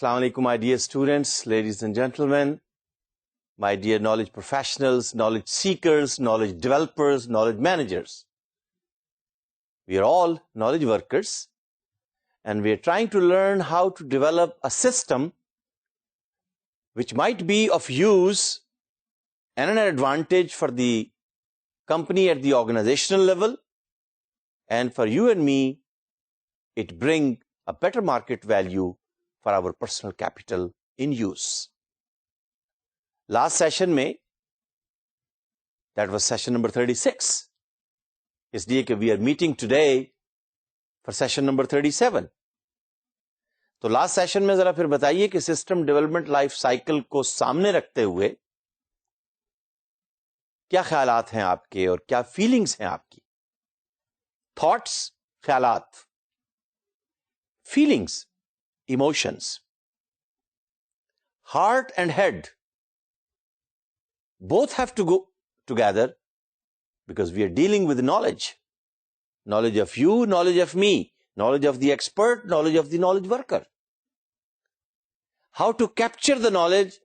Assalamu alaikum, my dear students, ladies and gentlemen, my dear knowledge professionals, knowledge seekers, knowledge developers, knowledge managers. We are all knowledge workers, and we are trying to learn how to develop a system which might be of use and an advantage for the company at the organizational level, and for you and me, it bring a better market value for our personal capital in use. Last session میں, that was session number 36. اس لیے کہ we are meeting today for session number 37. تو last session میں ذرا پھر بتائیے کہ system development life cycle کو سامنے رکھتے ہوئے کیا خیالات ہیں آپ کے اور کیا فیلنگز ہیں آپ کی. تھاٹس، خیالات، feelings, emotions. Heart and head both have to go together because we are dealing with knowledge. Knowledge of you, knowledge of me, knowledge of the expert, knowledge of the knowledge worker. How to capture the knowledge,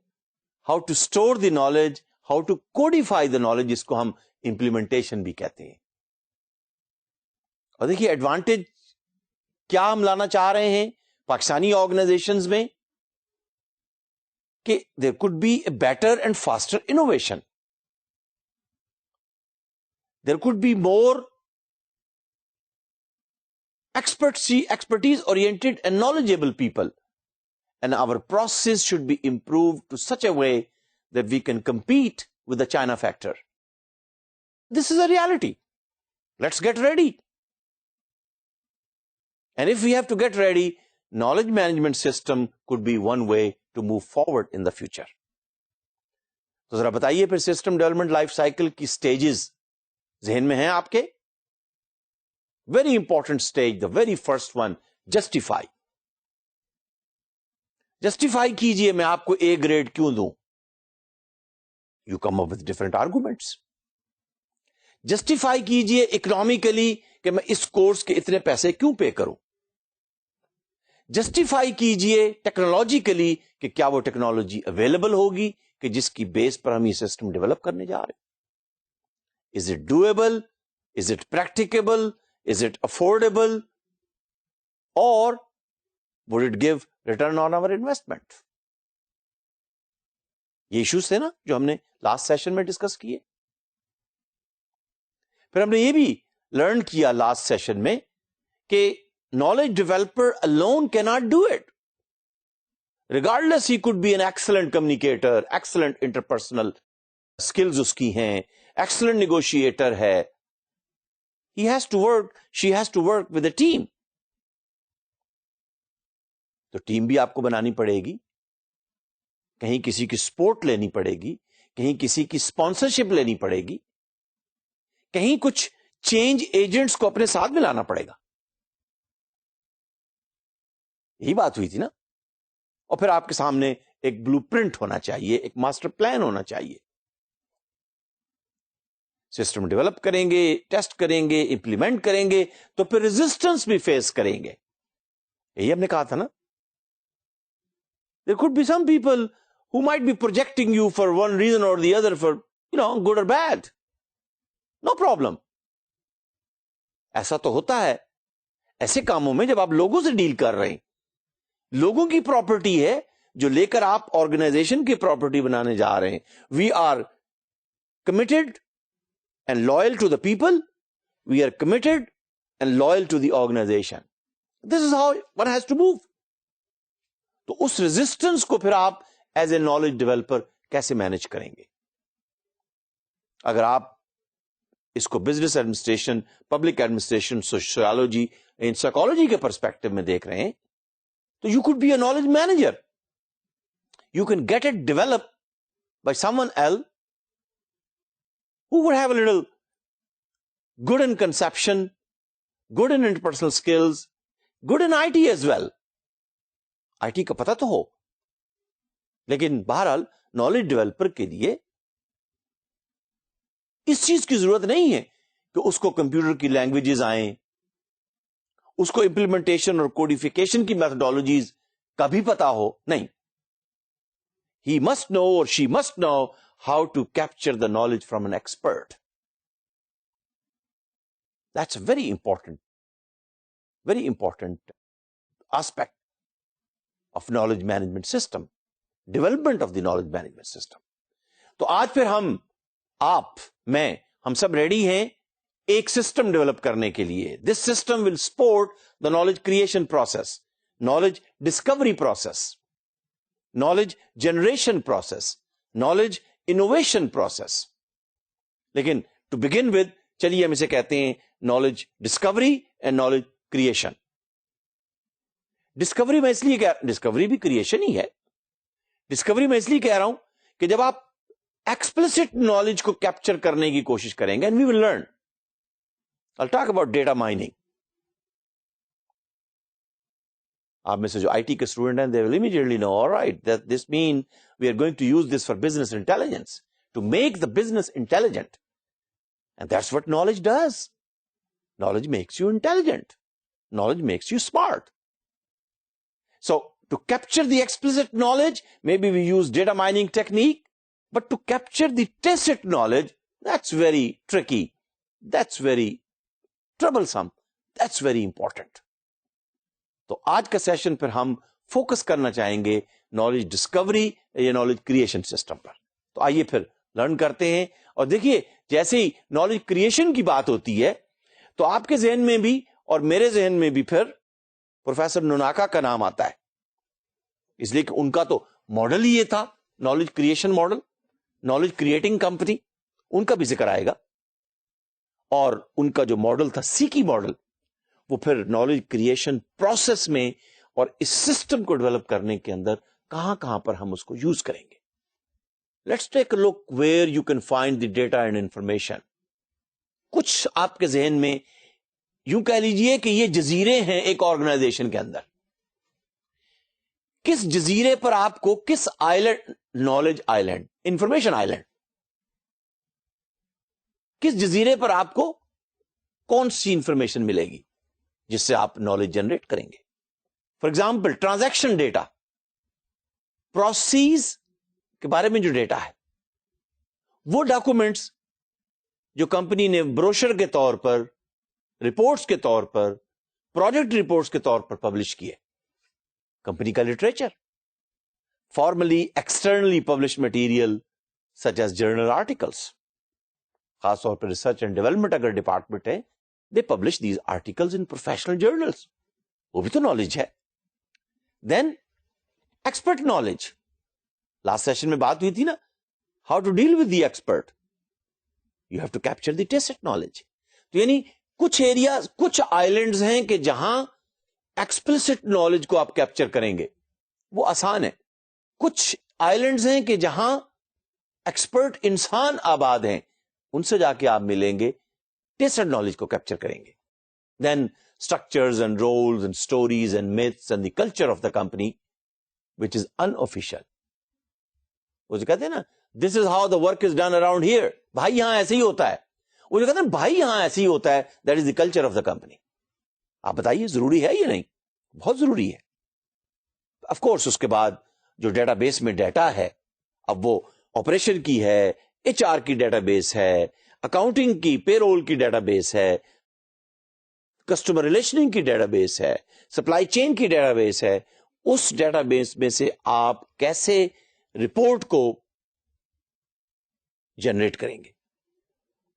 how to store the knowledge, how to codify the knowledge, اس کو ہم implementation بھی کہتے ہیں. اور دیکھیے advantage کیا ہم لانا چاہ رہے ہیں پاکستانی آرگنائزیشنز میں کہ there could be a better and faster innovation. There could be more expertise oriented and knowledgeable people, and our processes should be improved to such a way that we can compete with the China factor. This is a reality. Let's get ready. And if we have to get ready, knowledge management system could be one way to move forward in the future. تو ذرا بتائیے پھر system development life cycle کی stages ذہن میں ہیں آپ کے؟ Very important stage, the very first one, justify. Justify کیجئے میں آپ کو اے گریڈ کیوں دوں. You come up with different arguments. Justify کیجئے اکنامکلی کہ میں اس کورس کے اتنے پیسے کیوں پے کروں. جسٹیفائی کیجئے ٹیکنالوجیکلی کہ کیا وہ ٹیکنالوجی اویلیبل ہوگی کہ جس کی بیس پر ہم یہ سسٹم ڈیولپ کرنے جا رہے ہیں. Is it doable? Is it practicable? Is it affordable? اور would it give return on our investment? یہ ایشوز تھے نا جو ہم نے لاسٹ سیشن میں ڈسکس کیے. پھر ہم نے یہ بھی لرن کیا لاسٹ سیشن میں کہ knowledge developer alone cannot do it. Regardless, he could be an excellent communicator, excellent interpersonal skills uski hain, excellent negotiator hai. He has to work, she has to work with a team. تو team بھی آپ کو بنانی پڑے گی، کہیں کسی کی سپورٹ لینی پڑے گی، کہیں کسی کی اسپانسرشپ لینی پڑے گی، کہیں کچھ چینج ایجنٹس کو اپنے ساتھ ملانا پڑے گا. یہی بات ہوئی تھی نا. اور پھر آپ کے سامنے ایک بلو پرنٹ ہونا چاہیے، ایک ماسٹر پلان ہونا چاہیے. سسٹم ڈیولپ کریں گے، ٹیسٹ کریں گے، امپلیمنٹ کریں گے تو پھر ریزسٹنس بھی فیس کریں گے. یہی ہم نے کہا تھا نا. There could be some people who might be projecting you for one reason or the other, for good or bad. No problem. ایسا تو ہوتا ہے ایسے کاموں میں جب آپ لوگوں سے ڈیل کر رہے ہیں. لوگوں کی پراپرٹی ہے جو لے کر آپ آرگنائزیشن کی پراپرٹی بنانے جا رہے ہیں. We are committed and loyal to the people. We are committed and loyal to the organization. This is how one has to move. تو اس ریزسٹنس کو پھر آپ ایز اے نالج ڈیولپر کیسے مینج کریں گے؟ اگر آپ اس کو business administration, public administration, sociology, psychology کے پرسپیکٹو میں دیکھ رہے ہیں تو you could be a knowledge manager. You can get it developed by someone else who would have a little good in conception, good in interpersonal skills, good in IT as well. IT کا پتہ تو ہو، لیکن بہرحال knowledge developer کے لیے اس چیز کی ضرورت نہیں ہے کہ اس کو کمپیوٹر کی لینگویجز آئیں، اس کو امپلیمنٹیشن اور کوڈیفیکیشن کی میتھڈالوجیز کبھی پتا ہو نہیں. He must know or she must know how to capture the knowledge from an expert. That's a very important aspect of knowledge management system, development of the knowledge management system. تو آج پھر آپ میں ہم سب ready ہیں ایک system develop کرنے کے لیے. This system will support the knowledge creation process, knowledge discovery process, knowledge generation process, knowledge innovation process. لیکن ٹو بگن ود, چلیے ہم اسے کہتے ہیں knowledge Discovery and knowledge creation. Discovery میں اس لیے ڈسکوری بھی کریشن ہی ہے. ڈسکوری میں اس لیے کہہ رہا ہوں کہ جب آپ ایکسپلسٹ نالج کو کیپچر کرنے کی کوشش کریں گے, and we will learn. I'll talk about data mining. آپ میں سے جو آئی ٹی کے اسٹوڈنٹ ہیں, they will immediately know, all right, that this means we are going to use this for business intelligence, to make the business intelligent. And that's what knowledge does. Knowledge makes you intelligent. Knowledge makes you smart. So, to capture the explicit knowledge, maybe we use data mining technique, but to capture the tacit knowledge, that's very tricky. That's very troublesome. That's very important. تو آج کا session پر ہم focus کرنا چاہیں گے knowledge discovery یا knowledge creation system پر. تو آئیے پھر لرن کرتے ہیں. اور دیکھیے, جیسے ہی نالج کریشن کی بات ہوتی ہے تو آپ کے ذہن میں بھی اور میرے ذہن میں بھی پھر پروفیسر نوناکا کا نام آتا ہے, اس لیے کہ ان کا تو ماڈل ہی یہ تھا, knowledge creation model, knowledge creating company, ان کا بھی ذکر آئے گا. اور ان کا جو ماڈل تھا سیکی ماڈل, وہ پھر نالج کریشن پروسیس میں اور اس سسٹم کو ڈیولپ کرنے کے اندر کہاں کہاں پر ہم اس کو یوز کریں گے. Let's take a look where you can find the data and information. کچھ آپ کے ذہن میں یوں کہہ لیجئے کہ یہ جزیرے ہیں ایک آرگنائزیشن کے اندر. کس جزیرے پر آپ کو, کس island, knowledge island, information island, کس جزیرے پر آپ کو کون سی انفارمیشن ملے گی جس سے آپ نالج جنریٹ کریں گے. For example transaction data, process کے بارے میں جو ڈیٹا ہے, وہ ڈاکومنٹس جو کمپنی نے بروشر کے طور پر, رپورٹس کے طور پر, پروجیکٹ رپورٹس کے طور پر پبلش کیے. کمپنی کا literature, formally externally publish material such as journal articles, خاص طور پر ریسرچ اینڈ ڈیولپمنٹ اگر ڈپارٹمنٹ ہے, they publish these articles in professional journals. وہ بھی تو نالج ہے. Then expert knowledge. Last session میں بات ہوئی تھی نا, how to deal with the expert. You have to capture the tacit knowledge. تو یعنی کچھ ایریاز, کچھ آئلینڈز ہیں کہ جہاں ایکسپلسٹ نالج کو آپ کیپچر کریں گے, وہ آسان ہے. کچھ آئلینڈز ہیں کہ جہاں ایکسپرٹ انسان آباد ہیں, ان سے جا کے آپ ملیں گے, ٹیسٹ نالج کو کیپچر کریں گے. Then structures and rules and stories and myths and the culture of the company which is unofficial. وہ جو کہتے ہیں نا, this is how the work is done around here, بھائی یہاں ایسے ہی ہوتا ہے. وہ جو کہتے ہیں بھائی یہاں ایسے ہی ہوتا ہے, that is the culture of the company. آپ بتائیے ضروری ہے یا نہیں؟ بہت ضروری ہے. آف کورس اس کے بعد جو ڈیٹا بیس میں ڈیٹا ہے, اب وہ آپریشن کی ہے, ایچ آر کی ڈیٹا بیس ہے, اکاؤنٹنگ کی, پے رول کی ڈیٹا بیس ہے, کسٹمر ریلیشننگ کی ڈیٹا بیس ہے, سپلائی چین کی ڈیٹا بیس ہے. اس ڈیٹا بیس میں سے آپ کیسے رپورٹ کو جنریٹ کریں گے؟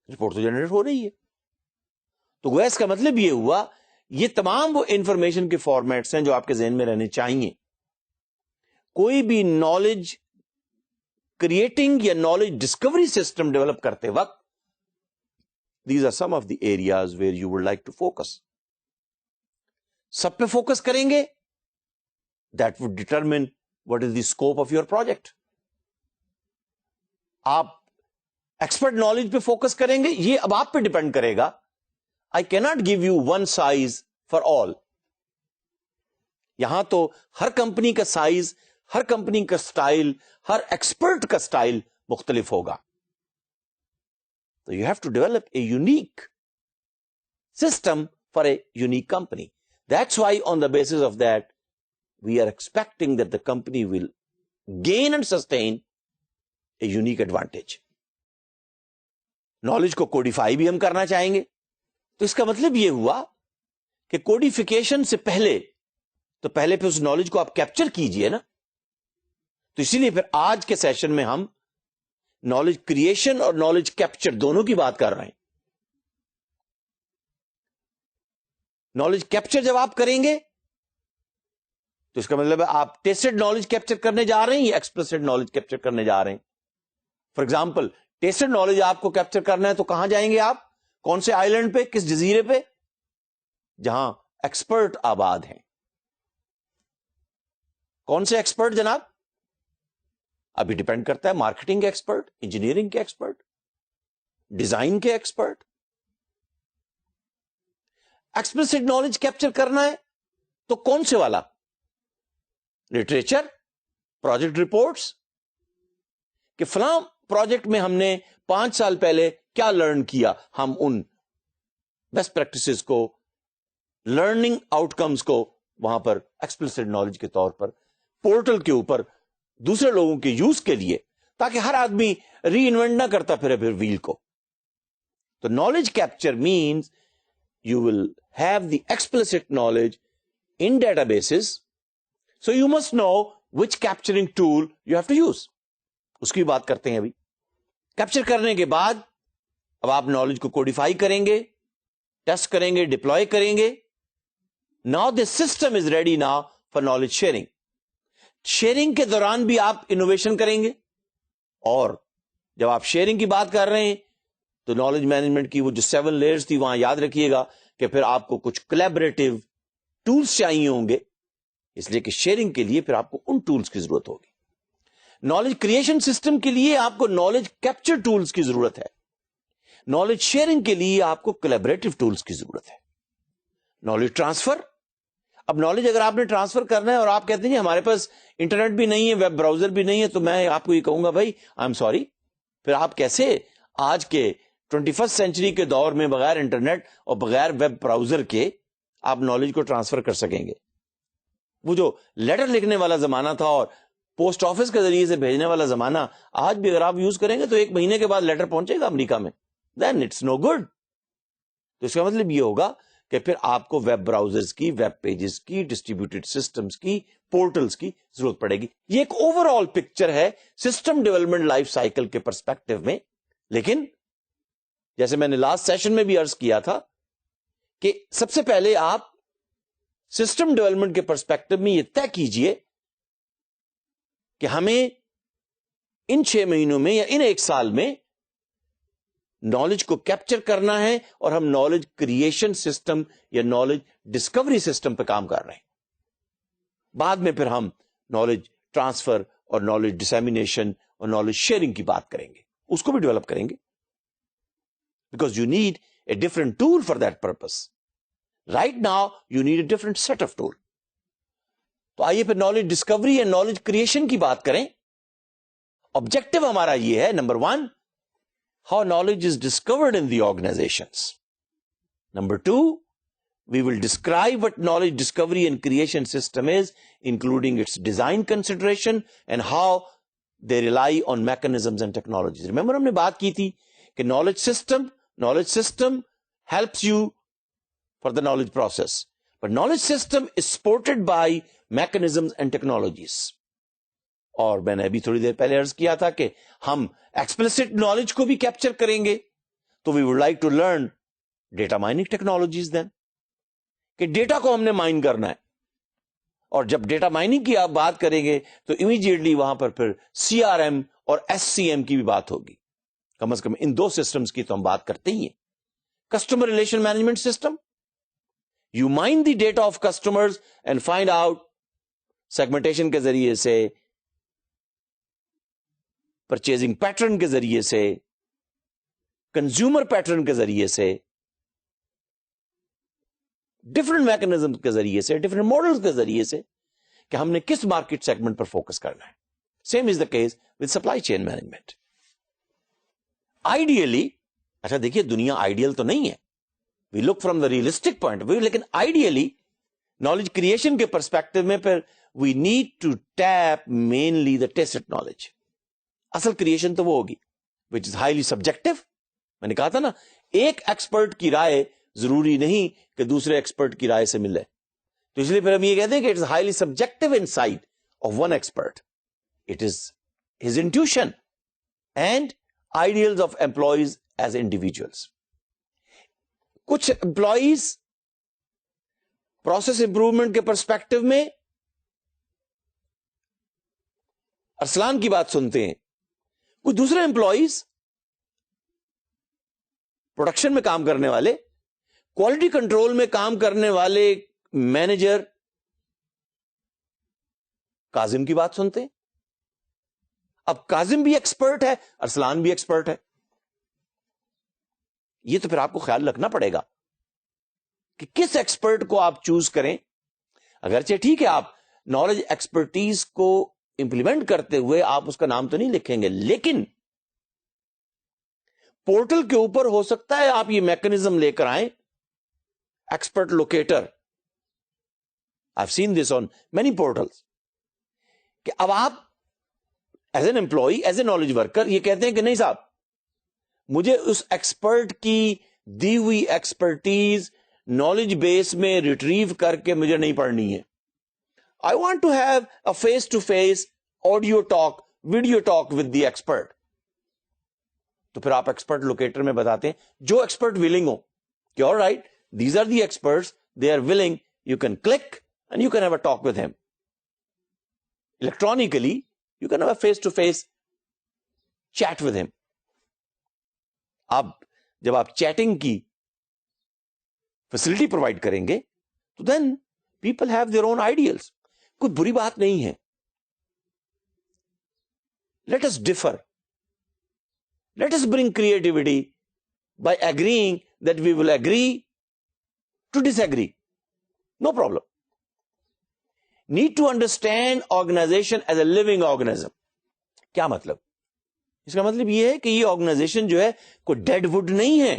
رپورٹ تو جنریٹ ہو رہی ہے. تو گویا اس کا مطلب یہ ہوا, یہ تمام وہ انفارمیشن کے فارمیٹس ہیں جو آپ کے ذہن میں رہنے چاہیے. کوئی بھی نالج کریٹنگ یا نالج ڈسکوری سسٹم ڈیولپ کرتے وقت, these are some of the areas where you would like to focus. سب پہ فوکس کریں گے, that would determine what is the scope of your project. آپ ایکسپرٹ نالج پہ focus کریں گے, یہ اب آپ پہ ڈیپینڈ کرے گا. I cannot give you one size for all. یہاں تو ہر کمپنی کا سائز, ہر کمپنی کا سٹائل, ہر ایکسپرٹ کا سٹائل مختلف ہوگا. So you have to develop a unique system for a unique company. That's why on the basis of that, we are expecting that the company will gain and sustain a unique advantage. Knowledge کو codify بھی ہم کرنا چاہیں گے. تو اس کا مطلب یہ ہوا کہ کوڈیفیکیشن سے پہلے پھر اس نالج کو آپ کیپچر کیجئے نا. تو اسی لیے پھر آج کے سیشن میں ہم نالج کریشن اور نالج کیپچر دونوں کی بات کر رہے ہیں. نالج کیپچر جب آپ کریں گے تو اس کا مطلب ہے آپ ٹیسٹڈ نالج کیپچر کرنے جا رہے ہیں یا ایکسپلسڈ نالج کیپچر کرنے جا رہے ہیں. فار ایگزامپل ٹیسٹڈ نالج آپ کو کیپچر کرنا ہے تو کہاں جائیں گے آپ؟ کون سے آئی لینڈ پہ، کس جزیرے پہ؟ جہاں ایکسپرٹ آباد ہیں. کون سے ایکسپرٹ جناب؟ ابھی ڈیپینڈ کرتا ہے، مارکیٹنگ کے ایکسپرٹ، انجینئرنگ کے ایکسپرٹ، ڈیزائن کے ایکسپرٹ. ایکسپلسڈ نالج کیپچر کرنا ہے تو کون سے والا؟ لٹریچر، پروجیکٹ رپورٹس، کہ فلاں پروجیکٹ میں ہم نے 5 سال پہلے کیا لرن کیا، ہم ان بیسٹ پریکٹسز کو، لرننگ آؤٹ کمز کو وہاں پر ایکسپلسڈ نالج کے طور پر پورٹل کے اوپر دوسرے لوگوں کے یوز کے لیے، تاکہ ہر آدمی ری انوینٹ نہ کرتا پھر ویل کو. تو knowledge capture means you will have the explicit knowledge in databases, so you must know which capturing tool you have to use. اس کی بات کرتے ہیں ابھی. کیپچر کرنے کے بعد اب آپ نالج کو کوڈیفائی کریں گے، ٹیسٹ کریں گے، ڈپلوائے کریں گے. Now this system is ready now for knowledge sharing. Sharing کے دوران بھی آپ انوویشن کریں گے، اور جب آپ شیئرنگ کی بات کر رہے ہیں تو نالج مینجمنٹ کی وہ جو 7 لیئرز تھی وہاں یاد رکھیے گا کہ پھر آپ کو کچھ کولیبریٹو ٹولز چاہیے ہوں گے، اس لیے کہ شیئرنگ کے لیے پھر آپ کو ان ٹولز کی ضرورت ہوگی. نالج کریشن سسٹم کے لیے آپ کو نالج کیپچر ٹولز کی ضرورت ہے. نالج شیئرنگ کے لیے آپ کو کولیبریٹو ٹولز کی ضرورت ہے. نالج ٹرانسفر، اب نالج اگر آپ نے ٹرانسفر کرنا ہے اور آپ کہتے ہیں ہمارے پاس انٹرنیٹ بھی نہیں ہے، ویب براؤزر بھی نہیں ہے، تو میں آپ کو یہ کہوں گا بھائی آئی ایم سوری، پھر آپ کیسے آج کے 21 سینچری کے دور میں بغیر انٹرنیٹ اور بغیر ویب براؤزر کے آپ نالج کو ٹرانسفر کر سکیں گے؟ وہ جو لیٹر لکھنے والا زمانہ تھا اور پوسٹ آفس کے ذریعے سے بھیجنے والا زمانہ، آج بھی اگر آپ یوز کریں گے تو 1 مہینے کے بعد لیٹر پہنچے گا امریکہ میں، دین اٹس نو گڈ. تو اس کا مطلب یہ ہوگا کہ پھر آپ کو ویب براؤزرز کی، ویب پیجز کی، ڈسٹریبیوٹیڈ سسٹمز کی، پورٹلز کی ضرورت پڑے گی. یہ ایک اوور آل پکچر ہے سسٹم ڈیولپمنٹ لائف سائیکل کے پرسپیکٹو میں. لیکن جیسے میں نے لاسٹ سیشن میں بھی عرض کیا تھا کہ سب سے پہلے آپ سسٹم ڈیولپمنٹ کے پرسپیکٹو میں یہ طے کیجئے کہ ہمیں ان 6 مہینوں میں یا ان 1 سال میں نالج کو کیپچر کرنا ہے، اور ہم نالج کریشن سسٹم یا نالج ڈسکوری سسٹم پہ کام کر رہے ہیں. بعد میں پھر ہم نالج ٹرانسفر اور نالج ڈسیمینیشن اور نالج شیئرنگ کی بات کریں گے، اس کو بھی ڈیولپ کریں گے، because you need a different tool for that purpose. Right now you need a different set of tool. تو آئیے پھر نالج ڈسکوری یا نالج کریشن کی بات کریں. آبجیکٹو ہمارا یہ ہے، number 1, how knowledge is discovered in the organizations. Number 2, we will describe what knowledge discovery and creation system is, including its design consideration and how they rely on mechanisms and technologies. Remember ہم نے بات کی تھی کہ knowledge system helps you for the knowledge process, but knowledge system is supported by mechanisms and technologies. اور میں نے ابھی تھوڑی دیر پہلے عرض کیا تھا کہ ہم ایکسپلسٹ نالج کو بھی کیپچر کریں گے، تو we would like to learn data mining technologies then, کہ ڈیٹا کو ہم نے مائن کرنا ہے. اور جب ڈیٹا مائننگ کی آپ بات کریں گے تو امیڈیٹلی وہاں پر پھر CRM اور SCM کی بھی بات ہوگی. کم از کم ان 2 سسٹمز کی تو ہم بات کرتے ہی ہیں. Customer relation management system, you mine the data of customers and find out segmentation کے ذریعے سے، پرچیزنگ پیٹرن کے ذریعے سے، کنزیومر پیٹرن کے ذریعے سے، ڈفرنٹ میکنزم کے ذریعے سے، ڈفرنٹ ماڈل کے ذریعے سے، کہ ہم نے کس مارکیٹ سیگمنٹ پر فوکس کرنا ہے. Same is the case with supply chain management. Ideally, اچھا دیکھیے دنیا آئیڈیل تو نہیں ہے، we look from the realistic point of view, لیکن آئیڈیلی نالج کریشن کے پرسپیکٹو میں پھر we need to tap mainly the tacit knowledge. اصل کریشن تو وہ ہوگی which is highly subjective. میں نے کہا تھا نا, ایک ایکسپرٹ کی رائے ضروری نہیں کہ دوسرے ایکسپرٹ کی رائے سے ملے. تو اس لیے پھر ہم یہ کہتے ہیں کہ it is highly subjective insight of one expert. It is his intuition and ideals of employees as individuals. کچھ امپلائیز پروسیس امپروومنٹ کے پرسپیکٹو میں ارسلان کی بات سنتے ہیں, کچھ دوسرے امپلائیز پروڈکشن میں کام کرنے والے, کوالٹی کنٹرول میں کام کرنے والے مینیجر کاظم کی بات سنتے ہیں. اب کاظم بھی ایکسپرٹ ہے, ارسلان بھی ایکسپرٹ ہے. یہ تو پھر آپ کو خیال رکھنا پڑے گا کہ کس ایکسپرٹ کو آپ چوز کریں. اگرچہ ٹھیک ہے آپ نالج ایکسپرٹیز کو امپلیمنٹ کرتے ہوئے آپ اس کا نام تو نہیں لکھیں گے, لیکن پورٹل کے اوپر ہو سکتا ہے آپ یہ میکنزم لے کر آئیں, expert locator. I've seen this on many portals. کہ اب آپ as an employee, as a knowledge worker یہ کہتے ہیں کہ نہیں صاحب, مجھے اس ایکسپرٹ کی دی ہوئی ایکسپرٹیز نالج بیس میں ریٹریو کر کے مجھے نہیں پڑھنی ہے. I want to have a face-to-face audio talk, video talk with the expert. تو پھر آپ ایکسپرٹ لوکیٹر میں بتاتے ہیں جو ایکسپرٹ ولنگ ہو کہ all right, these are the experts, they are willing, you can click and you can have a talk with him. Electronically, you can have a face-to-face chat with him. اب جب آپ cheating کی facility provide کریں گے تو then people have their own ideals. کوئی بری بات نہیں ہے. Let us differ, let us bring creativity by agreeing that we will agree to disagree, no problem. Need to understand organization as a living organism. کیا مطلب؟ اس کا مطلب یہ ہے کہ یہ آرگنائزیشن جو ہے کوئی ڈیڈ وڈ نہیں ہے.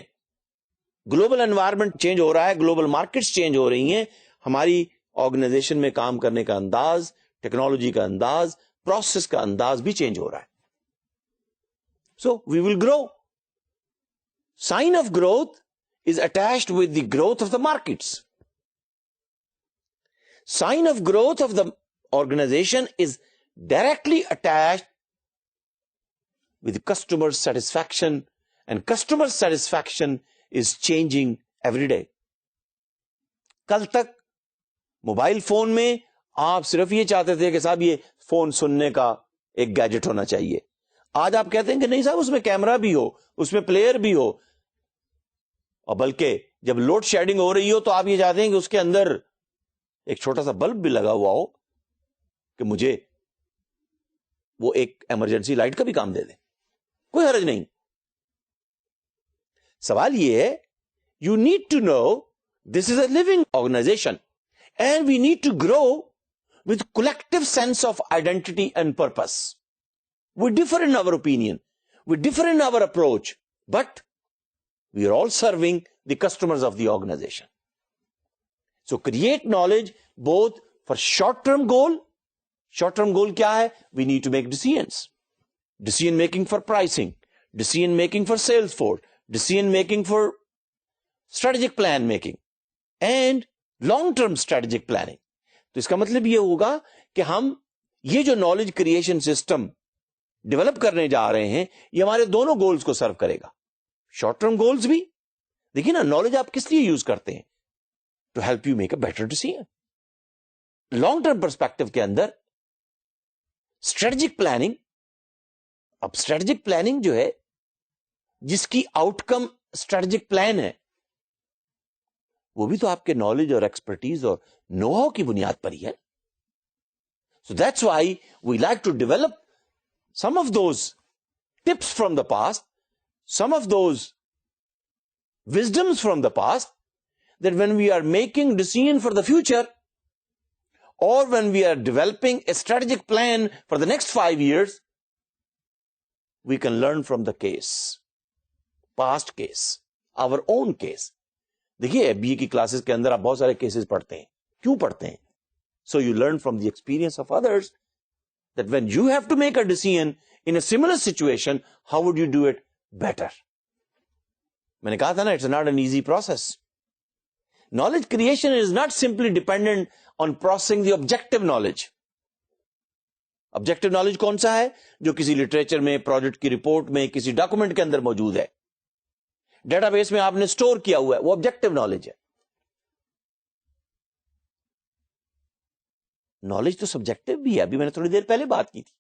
گلوبل انوائرمنٹ چینج ہو رہا ہے, گلوبل مارکیٹس چینج ہو رہی ہیں, ہماری آرگنائزیشن میں کام کرنے کا انداز, ٹیکنالوجی کا انداز, پروسیس کا انداز بھی چینج ہو رہا ہے. So we will grow. Sign of growth is attached with the growth of the markets. Sign of growth of the organization is directly attached with customer satisfaction, and customer satisfaction is changing every day. کل تک mobile phone میں آپ صرف یہ چاہتے تھے کہ صاحب یہ فون سننے کا ایک گیجٹ ہونا چاہیے. آج آپ کہتے ہیں کہ نہیں صاحب اس میں کیمرہ بھی ہو, اس میں پلیئر بھی ہو, اور بلکہ جب لوڈ شیڈنگ ہو رہی ہو تو آپ یہ چاہتے ہیں کہ اس کے اندر ایک چھوٹا سا بلب بھی لگا ہوا ہو کہ مجھے وہ ایک ایمرجنسی لائٹ کا بھی کام دے دے. کوئی حرج نہیں. سوال یہ ہے, you need to know this is a living organization and we need to grow with collective sense of identity and purpose. We differ in our opinion, we differ in our approach, but we are all serving the customers of the organization. So create knowledge both for short-term goal. Short-term goal kya hai? We need to make decisions. Decision making for pricing, decision making for sales force, decision making for strategic plan making, and long-term strategic planning. تو اس کا مطلب یہ ہوگا کہ ہم یہ جو knowledge creation system develop کرنے جا رہے ہیں یہ ہمارے دونوں گولز کو سرو کرے گا. شارٹ ٹرم گولز بھی دیکھیے نا, نالج آپ کس لیے یوز کرتے ہیں؟ To help you make a better decision. Long term perspective کے اندر اسٹریٹجک پلاننگ, اب اسٹریٹجک پلاننگ جو ہے جس کی آؤٹ کم اسٹریٹجک پلان ہے وہ بھی تو آپ کے نالج اور ایکسپرٹیز اور نو ہاؤ کی بنیاد پر ہی ہے. So that's why we like to develop some of those tips from the past, some of those wisdoms from the past, that when we are making decision for the future اور when we are developing a strategic plan for the next 5 years, we can learn from the case, past case, our own case. دیکھیے B A کی classes کے اندر آپ بہت سارے cases پڑھتے ہیں. کیوں پڑھتے ہیں؟ So you learn from the experience of others that when you have to make a decision in a similar situation, how would you do it better? میں نے کہا تھا نا, it's not an easy process. Knowledge creation is not simply dependent on processing the objective knowledge. Objective knowledge کون سا ہے؟ جو کسی لٹریچر میں, پروجیکٹ کی رپورٹ میں, کسی ڈاکومنٹ کے اندر موجود ہے, ڈیٹا بیس میں آپ نے اسٹور کیا ہوا ہے, وہ آبجیکٹو نالج ہے. نالج تو سبجیکٹو بھی ہے, ابھی میں نے تھوڑی دیر پہلے بات کی تھی.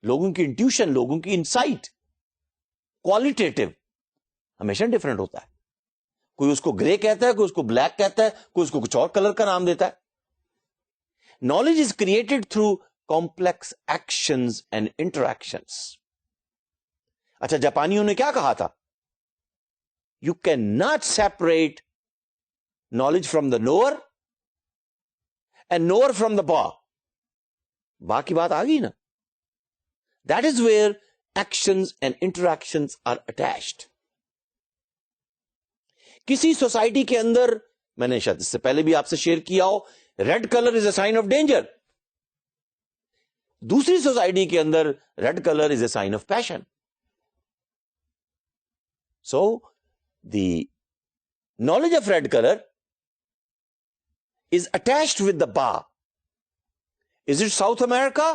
لوگوں کی انٹیوشن, لوگوں کی انسائٹ, کوالٹیٹو ہمیشہ ڈفرنٹ ہوتا ہے. کوئی اس کو گرے کہتا ہے, کوئی اس کو بلیک کہتا ہے, کوئی اس کو کچھ اور کلر کا نام دیتا ہے. Knowledge is created through complex actions and interactions. اچھا, جاپانیوں نے کیا کہا تھا؟ You can not separate knowledge from the knower and knower from the ba. Ba کی بات آ گئی نا. That is where actions and interactions are attached. کسی سوسائٹی کے اندر, میں نے شاید اس سے پہلے بھی آپ سے شیئر کیا ہو, red colour is a sign of danger. دوسری سوسائٹی کے اندر red colour is a sign of passion. So the knowledge of red colour is attached with the bar. Is it South America?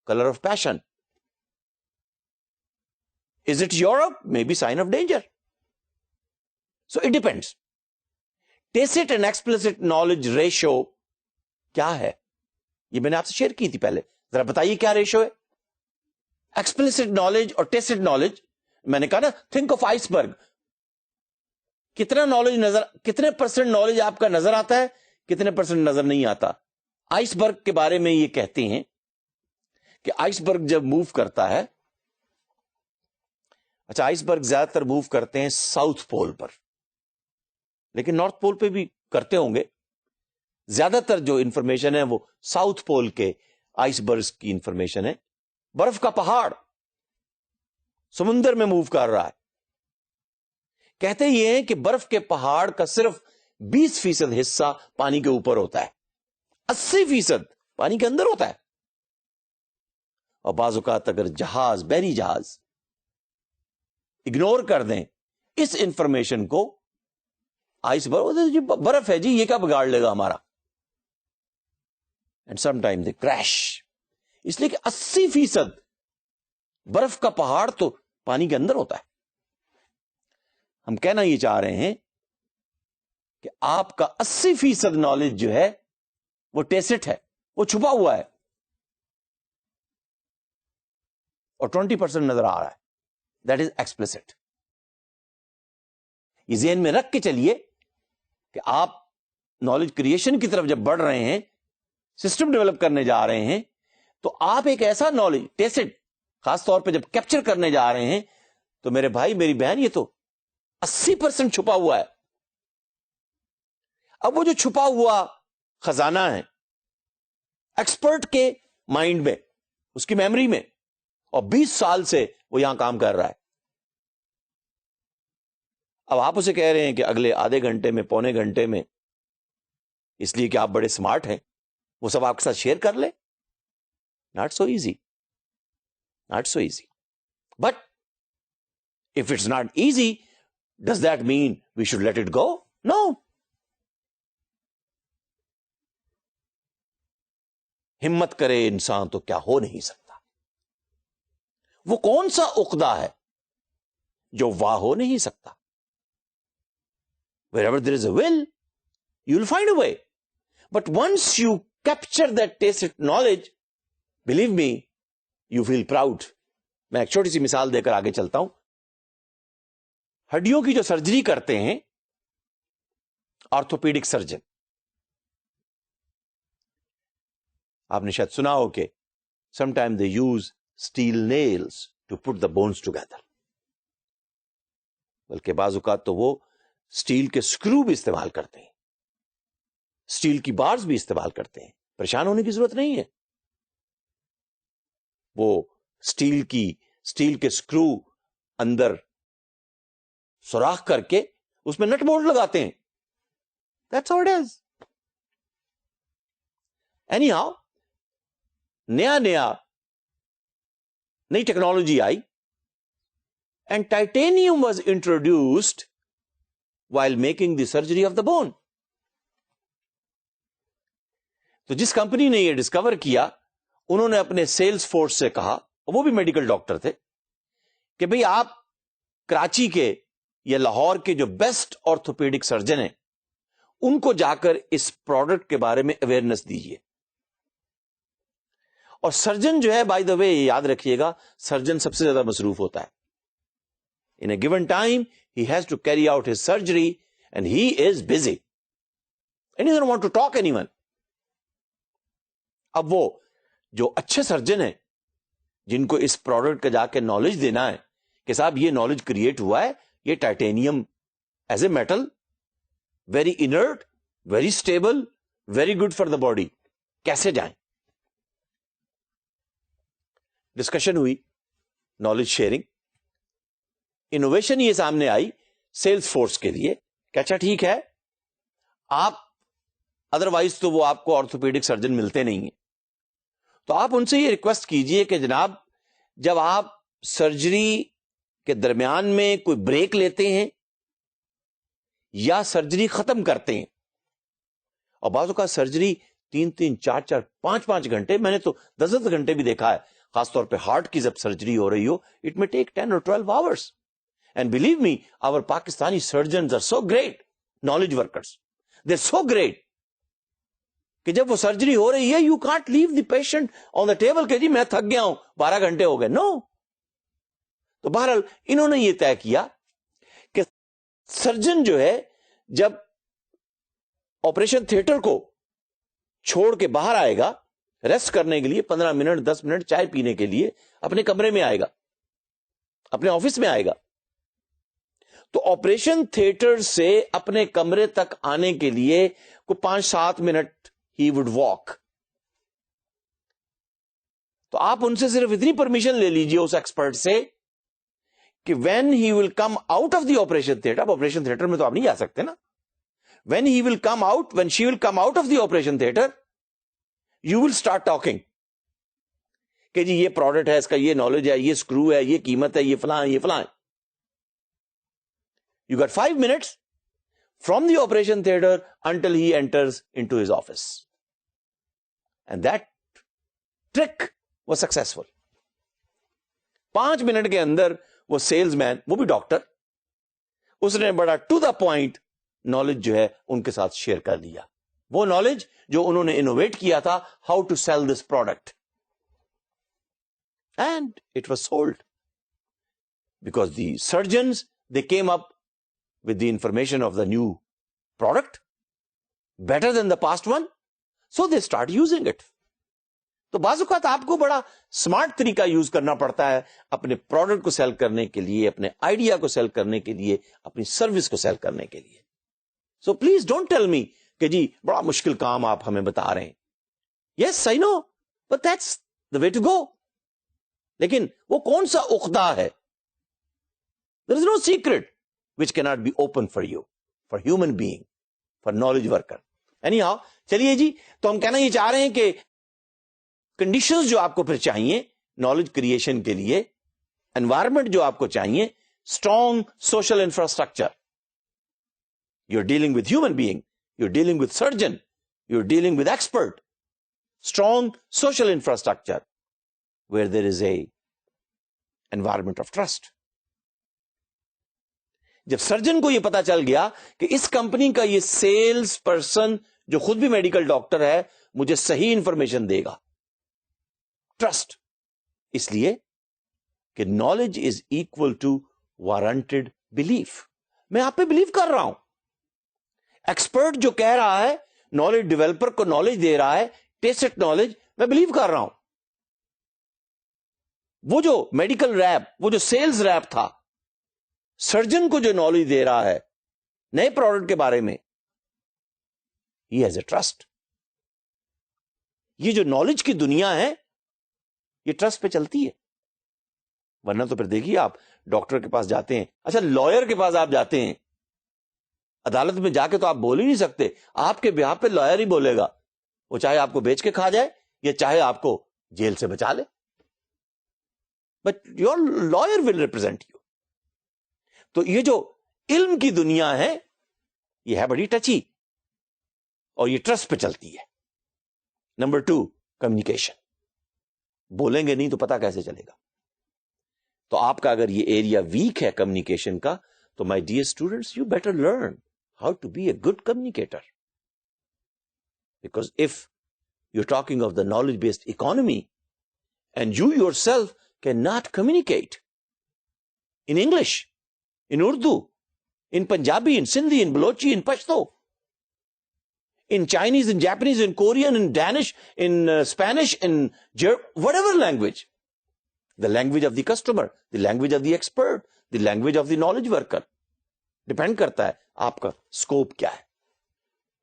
Color of passion. Is it Europe? Maybe sign of danger. So it depends. Tacit and explicit knowledge ratio کیا ہے؟ یہ میں نے آپ سے share کی تھی پہلے. ذرا بتائیے کیا ریشو ہے؟ ایکسپلسٹ نالج اور ٹیسٹ نالج. میں نے کہا نا, تھنک آف آئس برگ. کتنا نالج نظر, کتنے پرسنٹ نالج آپ کا نظر آتا ہے, کتنے پرسنٹ نظر نہیں آتا. آئس برگ کے بارے میں یہ کہتے ہیں کہ آئس برگ جب موو کرتا ہے, اچھا آئس برگ زیادہ تر موو کرتے ہیں ساؤتھ پول پر, لیکن نارتھ پول پہ بھی کرتے ہوں گے. زیادہ تر جو انفارمیشن ہے وہ ساؤتھ پول کے آئس برگ کی انفارمیشن ہے. برف کا پہاڑ سمندر میں موو کر رہا ہے. کہتے یہ ہیں کہ برف کے پہاڑ کا صرف 20% حصہ پانی کے اوپر ہوتا ہے, 80% پانی کے اندر ہوتا ہے. اور بعض اوقات اگر جہاز, بحری جہاز اگنور کر دیں اس انفارمیشن کو, آئس برف ہے جی, یہ کیا بگاڑ لے گا ہمارا, and some time they crash. اس لیے کہ 80% برف کا پہاڑ تو پانی کے اندر ہوتا ہے. ہم کہنا یہ چاہ رہے ہیں کہ آپ کا 80% نالج جو ہے وہ ٹیسٹ ہے, وہ چھپا ہوا ہے, اور 20% نظر آ رہا ہے. That is explicit. یہ ذہن میں رکھ کے چلیے کہ آپ نالج کریشن کی طرف جب بڑھ رہے ہیں, سسٹم ڈیولپ کرنے جا رہے ہیں, تو آپ ایک ایسا نالج ٹیسٹ, خاص طور پہ جب کیپچر کرنے جا رہے ہیں, تو میرے بھائی میری بہن, یہ تو 80% چھپا ہوا ہے. اب وہ جو چھپا ہوا خزانہ ہے ایکسپرٹ کے مائنڈ میں, اس کی میموری میں, اور 20 سال سے وہ یہاں کام کر رہا ہے. اب آپ اسے کہہ رہے ہیں کہ اگلے آدھے گھنٹے میں, پونے گھنٹے میں, اس لیے کہ آپ بڑے سمارٹ ہیں, وہ سب آپ کے ساتھ شیئر کر لیں. Not so easy, not so easy. But if it's not easy, does that mean we should let it go? No. ہمت کرے انسان تو کیا ہو نہیں سکتا. وہ کون سا عقدہ ہے جو واہ ہو نہیں سکتا. Wherever there is a will, you'll find a way. But once you capture that tacit knowledge, believe me, you feel proud. میں ایک چھوٹی سی مثال دے کر آگے چلتا ہوں. ہڈیوں کی جو سرجری کرتے ہیں آرتھوپیڈک سرجن, آپ نے شاید سنا ہو کہ some time they use steel nails to put the bones together. بلکہ بعض اوقات تو وہ اسٹیل کے اسکرو بھی استعمال کرتے ہیں, اسٹیل کی بارز بھی استعمال کرتے ہیں. پریشان ہونے کی ضرورت نہیں ہے. وہ اسٹیل کے اسکرو اندر سوراخ کر کے اس میں نٹ بولٹ لگاتے ہیں. That's how it is. Anyhow نئی ٹیکنالوجی آئی and titanium was introduced while making the surgery of the bone. تو جس کمپنی نے یہ ڈسکور کیا انہوں نے اپنے سیلز فورس سے کہا, وہ بھی میڈیکل ڈاکٹر تھے, کہ بھئی آپ کراچی کے یا لاہور کے جو بیسٹ آرتھوپیڈک سرجن ہیں ان کو جا کر اس پروڈکٹ کے بارے میں اویئرنس دیجیے. اور سرجن جو ہے, بائی دا وے یاد رکھیے گا, سرجن سب سے زیادہ مصروف ہوتا ہے. In a given time, he has to carry out his surgery and he is busy. And he doesn't want to talk anyone. اب وہ جو اچھے سرجن ہیں جن کو اس پروڈکٹ کا جا کے نالج دینا ہے کہ صاحب یہ نالج کریٹ ہوا ہے, یہ titanium as a metal, very inert, very stable, very good for the body, کیسے جائیں. ڈسکشن ہوئی, نالج شیئرنگ, انوویشن یہ سامنے آئی سیلز فورس کے لیے کہ اچھا ٹھیک ہے, آپ ادروائز تو وہ آپ کو آرتھوپیڈک سرجن ملتے نہیں ہیں, تو آپ ان سے یہ ریکویسٹ کیجئے کہ جناب جب آپ سرجری کے درمیان میں کوئی بریک لیتے ہیں یا سرجری ختم کرتے ہیں, اور بعض اوقات سرجری 3 4 5 گھنٹے, میں نے تو 10 گھنٹے بھی دیکھا ہے, خاص طور پہ ہارٹ کی جب سرجری ہو رہی ہو, it may take 10 or 12 hours. And believe me, our Pakistani surgeons are so great, knowledge workers. They're so great. کہ جب وہ سرجری ہو رہی ہے, you can't leave the patient on the table کہ جی میں تھک گیا ہوں, 12 گھنٹے ہو گئے. No. تو بہرحال انہوں نے یہ طے کیا کہ سرجن جو ہے جب آپریشن تھیٹر کو چھوڑ کے باہر آئے گا ریسٹ کرنے کے لیے, 15 منٹ 10 منٹ چائے پینے کے لیے اپنے کمرے میں آئے گا, اپنے آفس میں آئے گا, تو آپریشن تھیٹر سے اپنے کمرے تک آنے کے لیے کوئی 5-7 منٹ ہی وڈ واک. تو آپ ان سے صرف اتنی پرمیشن لے لیجئے اس ایکسپرٹ سے کہ when he will come out of the operation theatre, اب آپریشن تھیٹر میں تو آپ نہیں جا سکتے نا, when he will come out, when she will come out of the operation theatre, you will start talking کہ جی یہ پروڈکٹ ہے, اس کا یہ نالج ہے, یہ اسکرو ہے, یہ قیمت ہے, یہ فلاں یہ فلاں. You got 5 minutes from the operation theater until he enters into his office. And that trick was successful. 5 minute کے اندر وہ سیلز مین, وہ بھی ڈاکٹر, اس نے بڑا ٹو دا پوائنٹ نالج جو ہے ان کے ساتھ شیئر کر لیا. وہ نالج جو انہوں نے انوویٹ کیا تھا, how to sell this product. And it was sold. Because the surgeons, they came up with the information of the new product, better than the past one, so they start using it. تو بعض اوقات آپ کو بڑا smart طریقہ use کرنا پڑتا ہے اپنے پروڈکٹ کو سیل کرنے کے لیے, اپنے آئیڈیا کو سیل کرنے کے لیے, اپنی سروس کو سیل کرنے کے لیے. So please don't tell me کہ جی بڑا مشکل کام آپ ہمیں بتا رہے ہیں. Yes I know, but that's the way to go. لیکن وہ کون سا عقدہ ہے؟ There is no secret which cannot be open for you, for human being, for knowledge worker. Anyhow, چلیے جی, تو ہم کہنا یہ چاہ رہے ہیں کہ کنڈیشنز جو آپ کو پھر چاہیے نالج کریشن کے لیے, انوائرمنٹ جو آپ کو چاہیے, strong social infrastructure. You're dealing with human being, you're dealing with surgeon, you're dealing with expert. Strong social infrastructure where there is a environment of trust. جب سرجن کو یہ پتا چل گیا کہ اس کمپنی کا یہ سیلز پرسن جو خود بھی میڈیکل ڈاکٹر ہے مجھے صحیح انفارمیشن دے گا, ٹرسٹ, اس لیے کہ knowledge is equal to warranted belief. میں آپ پہ بلیو کر رہا ہوں. ایکسپرٹ جو کہہ رہا ہے, نالج ڈیولپر کو نالج دے رہا ہے, ٹیسٹ نالج, میں بلیو کر رہا ہوں. وہ جو میڈیکل ریپ, وہ جو سیلز ریپ تھا, سرجن کو جو نالج دے رہا ہے نئے پروڈکٹ کے بارے میں, ہی ہیز اے ٹرسٹ. یہ جو نالج کی دنیا ہے یہ ٹرسٹ پہ چلتی ہے. ورنہ تو پھر دیکھیے آپ ڈاکٹر کے پاس جاتے ہیں, اچھا لائر کے پاس آپ جاتے ہیں, عدالت میں جا کے تو آپ بول ہی نہیں سکتے, آپ کے بیہاف پہ لائر ہی بولے گا. وہ چاہے آپ کو بیچ کے کھا جائے یا چاہے آپ کو جیل سے بچا لے, but your lawyer will represent you. تو یہ جو علم کی دنیا ہے یہ ہے بڑی ٹچی اور یہ ٹرسٹ پہ چلتی ہے. Number 2, communication. بولیں گے نہیں تو پتا کیسے چلے گا؟ تو آپ کا اگر یہ ایریا ویک ہے کمیونیکیشن کا, تو my dear students, you better learn how to be a good communicator. Because if you are talking of the knowledge based economy and you yourself can not communicate in English, in Urdu, in Punjabi, in Sindhi, in Balochi, in Pashto, in Chinese, in Japanese, in Korean, in Danish, in Spanish, in whatever language. The language of the customer, the language of the expert, the language of the knowledge worker. Depend کرتا ہے آپ کا scope کیا ہے.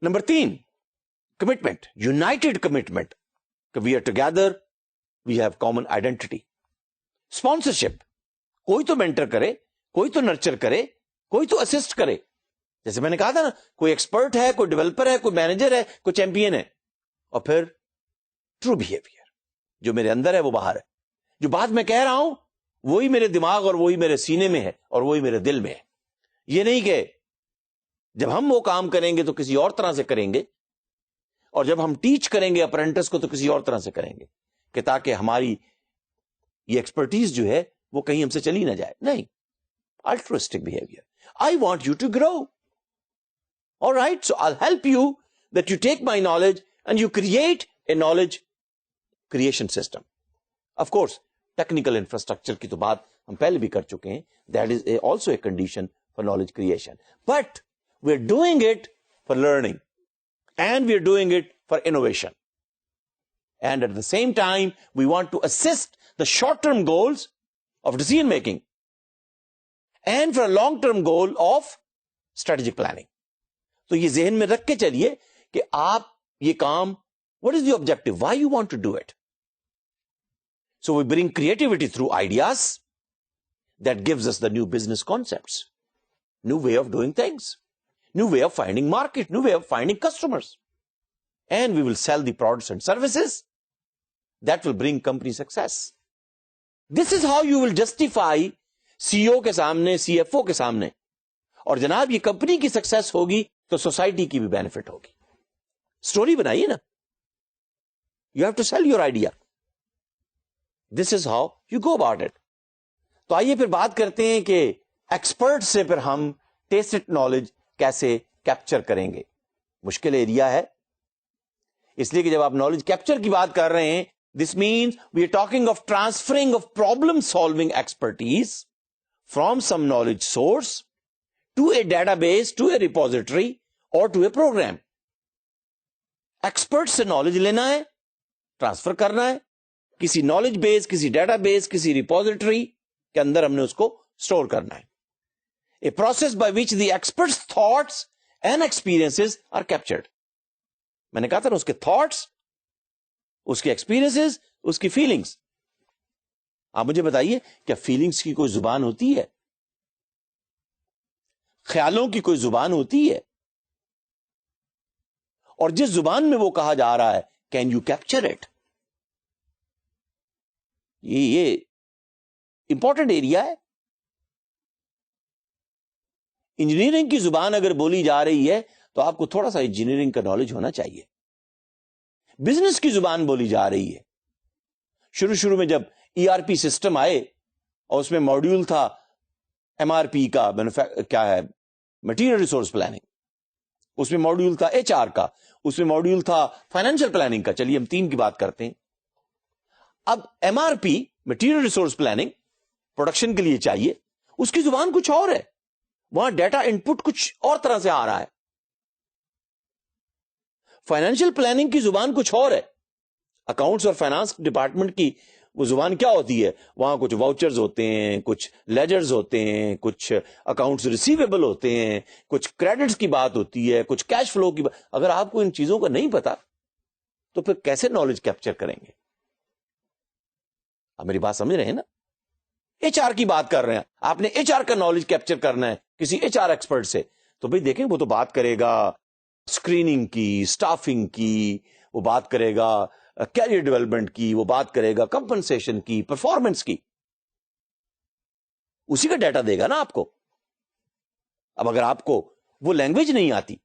Number 3, commitment, united commitment. We are together, we have common identity. Sponsorship. کوئی تو mentor کرے, کوئی تو نرچر کرے, کوئی تو اسسٹ کرے. جیسے میں نے کہا تھا نا, کوئی ایکسپرٹ ہے, کوئی ڈیولپر ہے, کوئی مینیجر ہے, کوئی چیمپئن ہے. اور پھر ٹرو بیہیویئر, جو میرے اندر ہے وہ باہر ہے. جو بات میں کہہ رہا ہوں وہی میرے دماغ اور وہی میرے سینے میں ہے اور وہی میرے دل میں ہے. یہ نہیں کہ جب ہم وہ کام کریں گے تو کسی اور طرح سے کریں گے, اور جب ہم ٹیچ کریں گے اپرینٹس کو تو کسی اور طرح سے کریں گے, کہ تاکہ ہماری یہ ایکسپرٹیز جو ہے وہ کہیں ہم سے چلی نہ جائے. نہیں, altruistic behavior. I want you to grow. All right, so I'll help you that you take my knowledge and you create a knowledge creation system. Of course, technical infrastructure کی تو بات ہم پہلے بھی کر چکے ہیں. That is also a condition for knowledge creation. But we're doing it for learning and we're doing it for innovation. And at the same time, we want to assist the short-term goals of decision making and for a long-term goal of strategic planning. تو یہ ذہن میں رکھ کے چلیے کہ آپ یہ کام, what is the objective? Why you want to do it? So we bring creativity through ideas that gives us the new business concepts, new way of doing things, new way of finding market, new way of finding customers. And we will sell the products and services that will bring company success. This is how you will justify سی او کے سامنے, C F O کے سامنے, اور جناب یہ company کی success ہوگی تو سوسائٹی کی بھی بینیفٹ ہوگی. سٹوری بنائیے نا. You have to sell your idea. This is how you go about it. تو آئیے پھر بات کرتے ہیں کہ ایکسپرٹ سے پھر ہم ٹیسٹ نالج کیسے کیپچر کریں گے. مشکل ایریا ہے, اس لیے کہ جب آپ نالج کیپچر کی بات کر رہے ہیں, this means we are talking of transferring of problem solving expertise from some knowledge source to a database, to a repository or to a program. Expert سے knowledge لینا ہے, transfer کرنا ہے, کسی knowledge base, کسی database, کسی repository کے اندر ہم نے اس کو store کرنا ہے. A process by which the expert's thoughts and experiences are captured. میں نے کہا تھا نا, اس کے thoughts, اس کے experiences, اس کی feelings. آپ مجھے بتائیے, کیا فیلنگز کی کوئی زبان ہوتی ہے؟ خیالوں کی کوئی زبان ہوتی ہے؟ اور جس زبان میں وہ کہا جا رہا ہے, کین یو کیپچر اٹ؟ یہ امپورٹنٹ ایریا ہے. انجینئرنگ کی زبان اگر بولی جا رہی ہے تو آپ کو تھوڑا سا انجینئرنگ کا نالج ہونا چاہیے. بزنس کی زبان بولی جا رہی ہے. شروع میں جب ای آر پی سسٹم آئے اور اس میں ماڈیول تھا ایم آر پی کا, کیا ہے, مٹیریل ریسورس پلاننگ, اس میں ماڈیول تھا ایچ آر کا, اس میں ماڈیول تھا فائنینشیل پلاننگ کا. چلیے ہم 3 کی بات کرتے ہیں. اب M R P, material resource planning, production کے لیے چاہیے, اس کی زبان کچھ اور ہے, وہاں ڈیٹا انپٹ کچھ اور طرح سے آ رہا ہے. فائنینشیل پلاننگ کی زبان کچھ اور ہے, اکاؤنٹس اور فائنانس ڈپارٹمنٹ کی وہ زبان کیا ہوتی ہے, وہاں کچھ واؤچرز ہوتے ہیں, کچھ لیجرز ہوتے ہیں, کچھ اکاؤنٹس ریسیویبل ہوتے ہیں, کچھ کریڈٹس کی بات ہوتی ہے, کچھ کیش فلو کی بات. اگر آپ کو ان چیزوں کا نہیں پتا تو پھر کیسے نالج کیپچر کریں گے؟ آپ میری بات سمجھ رہے ہیں نا. ایچ آر کی بات کر رہے ہیں, آپ نے ایچ آر کا نالج کیپچر کرنا ہے کسی ایچ آر ایکسپرٹ سے, تو بھئی دیکھیں وہ تو بات کرے گا اسکریننگ کی, اسٹافنگ کی, وہ بات کرے گا کیریئر ڈیولپمنٹ کی، وہ بات کرے گا کمپنسیشن کی، پرفارمنس کی. اسی کا ڈیٹا دے گا نا آپ کو. اب اگر آپ کو وہ لینگویج نہیں آتی،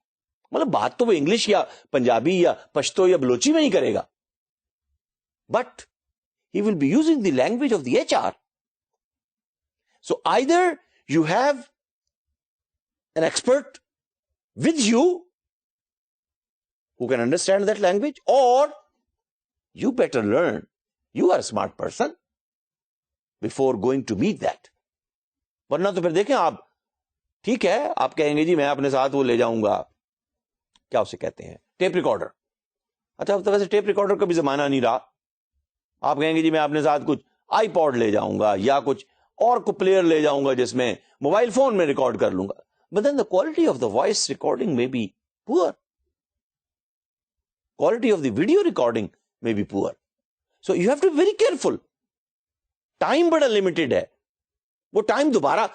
مطلب بات تو وہ انگلش یا پنجابی یا پشتو یا بلوچی میں نہیں کرے گا، but he will be using the language of the H R. So either you have an expert with you who can understand that language, or you better learn. You are a smart person before going to meet that. ورنہ تو پھر دیکھیں آپ، ٹھیک ہے آپ کہیں گے جی میں اپنے ساتھ وہ لے جاؤں گا، کیا اسے کہتے ہیں، ٹیپ ریکارڈر. اچھا اب تو ویسے ٹیپ ریکارڈر کا بھی زمانہ نہیں رہا. آپ کہیں گے جی میں اپنے ساتھ کچھ آئی پوڈ لے جاؤں گا یا کچھ اور کو پلیئر لے جاؤں گا جس میں موبائل فون میں ریکارڈ کر لوں گا. But then the quality of the voice recording may be poor. Quality of the video recording may be poor. So you have to be very careful. Time بڑا limited ہے. وہ time دوبارہ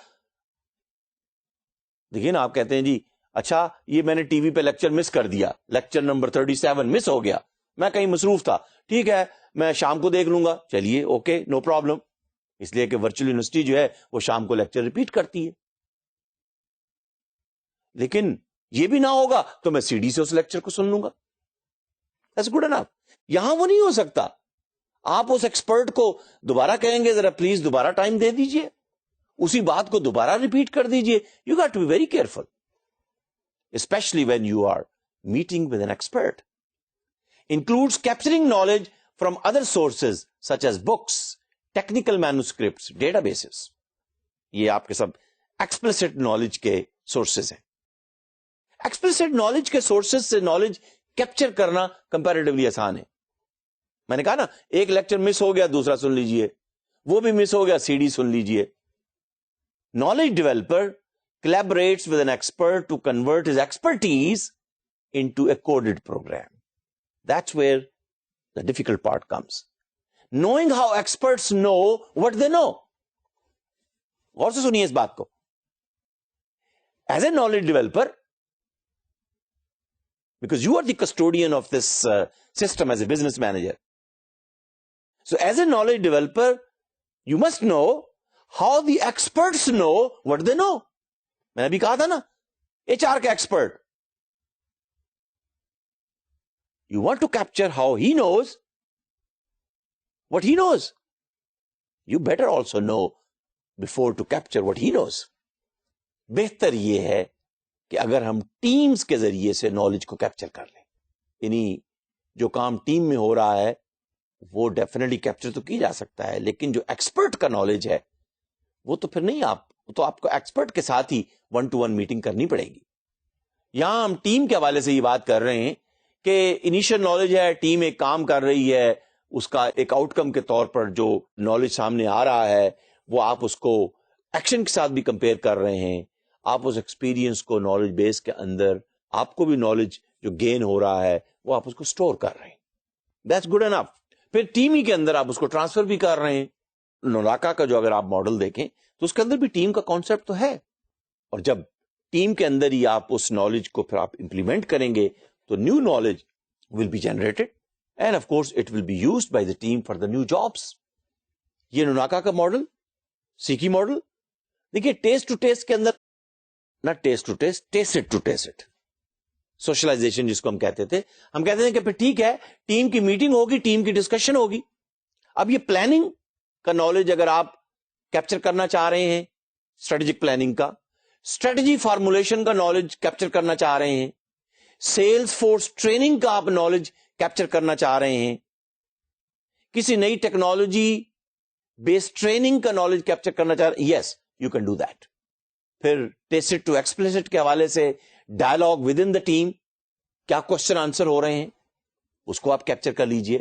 دیکھیے نا، آپ کہتے ہیں جی اچھا یہ میں نے ٹی وی پہ لیکچر مس کر دیا، لیکچر نمبر 37 مس ہو گیا، میں کہیں مصروف تھا، ٹھیک ہے میں شام کو دیکھ لوں گا. چلیے اوکے نو پرابلم، اس لیے کہ ورچوئل یونیورسٹی جو ہے وہ شام کو لیکچر ریپیٹ کرتی ہے. لیکن یہ بھی نہ ہوگا تو میں سی ڈی سے اس لیکچر کو سن لوں گا. That's good enough. یہاں وہ نہیں ہو سکتا. آپ اس ایکسپرٹ کو دوبارہ کہیں گے ذرا پلیز دوبارہ ٹائم دے دیجئے، اسی بات کو دوبارہ ریپیٹ کر دیجئے. You got to be very careful, especially when you are meeting with an expert. Includes capturing knowledge from other sources such as books, technical manuscripts, databases. یہ آپ کے سب explicit knowledge کے سورسز ہیں. explicit knowledge کے sources سے knowledge capture کرنا comparatively آسان ہے. میں نے کہا نا ایک لیکچر مس ہو گیا دوسرا سن لیجئے، وہ بھی مس ہو گیا سی ڈی سن لیجئے. Knowledge developer collaborates with an expert to convert his expertise into a coded program. That's where the difficult part comes. Knowing how experts know what they know. غور سے سنیے اس بات کو. As a knowledge developer, because you are the custodian of this system as a business manager. So as a knowledge developer, you must know how the experts know what they know. میں نے ابھی کہا تھا نا H R کا expert. You want to capture how he knows what he knows. You better also know before to capture what he knows. بہتر یہ ہے کہ اگر ہم ٹیمز کے ذریعے سے نالج کو کیپچر کر لیں، یعنی جو کام ٹیم میں ہو رہا ہے وہ ڈیفینیٹلی کیپچر تو کی جا سکتا ہے، لیکن جو ایکسپرٹ کا نالج ہے وہ تو پھر نہیں، آپ کو ایکسپرٹ کے ساتھ ہی 1-to-1 میٹنگ کرنی پڑے گی. یہاں ہم ٹیم کے حوالے سے یہ بات کر رہے ہیں کہ انیشل نالج ہے، ٹیم ایک کام کر رہی ہے، اس کا ایک آؤٹ کم کے طور پر جو نالج سامنے آ رہا ہے وہ آپ اس کو ایکشن کے ساتھ بھی کمپیئر کر رہے ہیں. آپ اس ایکسپیرینس کو نالج بیس کے اندر آپ کو بھی نالج جو گین ہو رہا ہے وہ آپ اس کو سٹور کر رہے ہیں. That's good enough. پھر ٹیم ہی کے اندر آپ اس کو ٹرانسفر بھی کر رہے ہیں. نولاکا کا جو اگر آپ ماڈل دیکھیں تو اس کے اندر بھی ٹیم کا کانسیپٹ تو ہے، اور جب ٹیم کے اندر ہی آپ اس نالج کو پھر آپ امپلیمنٹ کریں گے تو new knowledge will be generated and of course it will be used by the team for the new jobs. یہ نوناکا کا ماڈل، سیکی ماڈل. دیکھیے ٹیسٹ ٹو ٹیسٹ کے اندر، نہ tacit to tacit, tacit to tacit, socialization جس کو ہم کہتے تھے. ہم کہتے ہیں کہ پھر ٹھیک ہے ٹیم کی میٹنگ ہوگی، ٹیم کی ڈسکشن ہوگی. اب یہ پلاننگ کا نالج اگر آپ کیپچر کرنا چاہ رہے ہیں، اسٹریٹجک پلاننگ کا، اسٹریٹجی فارمولیشن کا نالج کیپچر کرنا چاہ رہے ہیں، سیلز فورس ٹریننگ کا آپ نالج کیپچر کرنا چاہ رہے ہیں، کسی نئی ٹیکنالوجی بیس ٹریننگ کا نالج کیپچر کرنا چاہ رہے ہیں، yes you can do that. پھر ٹیسٹ ٹو ایکسپلسٹ کے حوالے سے dialogue with in the team, کیا کوشچن آنسر ہو رہے ہیں اس کو آپ کیپچر کر لیجئے.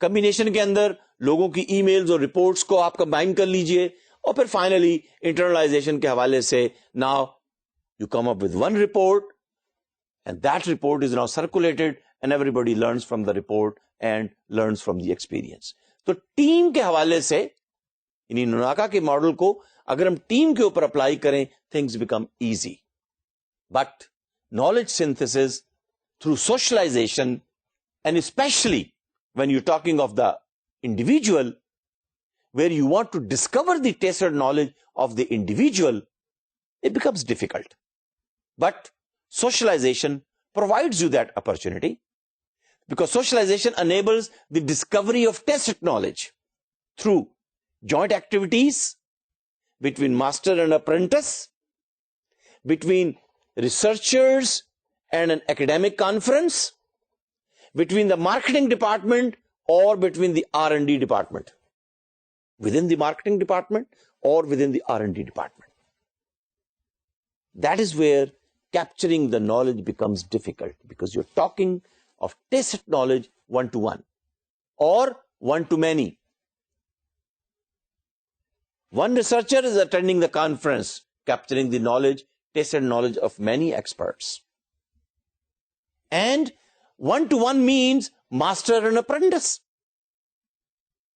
کمبینیشن کے اندر لوگوں کی ای میلز اور رپورٹس کو آپ کمبائن کر لیجئے. اور پھر فائنلی انٹرنلائزیشن کے حوالے سے now you come up with one report and that report is now circulated and everybody learns from the report and learns from the experience. تو ٹیم کے حوالے سے یعنی نوناکا کے ماڈل کو اگر ہم ٹیم کے اوپر اپلائی کریں things become easy. But knowledge synthesis through socialization And especially when you're talking of the individual, where you want to discover the tacit knowledge of the individual, it becomes difficult. But socialization provides you that opportunity, because socialization enables the discovery of tacit knowledge through joint activities between master and apprentice, between researchers and an academic conference, between the marketing department or between the R&D department, within the marketing department or within the R&D department. That is where capturing the knowledge becomes difficult, because you're talking of tacit knowledge one-to-one or one-to-many. One researcher is attending the conference, capturing the knowledge, tacit knowledge of many experts. And one-to-one means master and apprentice.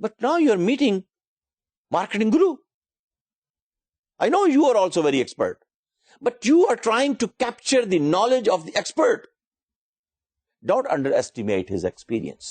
but now you're meeting marketing guru. I know you are also very expert, but you are trying to capture the knowledge of the expert. Don't underestimate his experience.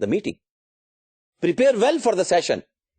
the meeting. Prepare well for the session.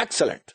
excellent.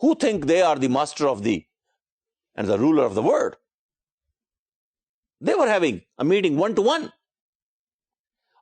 who think they are the master of the and the ruler of the world. They were having a meeting one-to-one.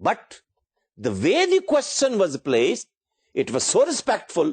But the way the question was placed, it was so respectful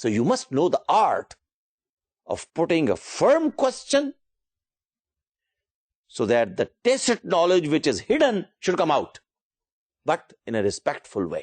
So you must know the art of putting a firm question so that the tacit knowledge which is hidden should come out, but in a respectful way.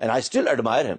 and I still admire him.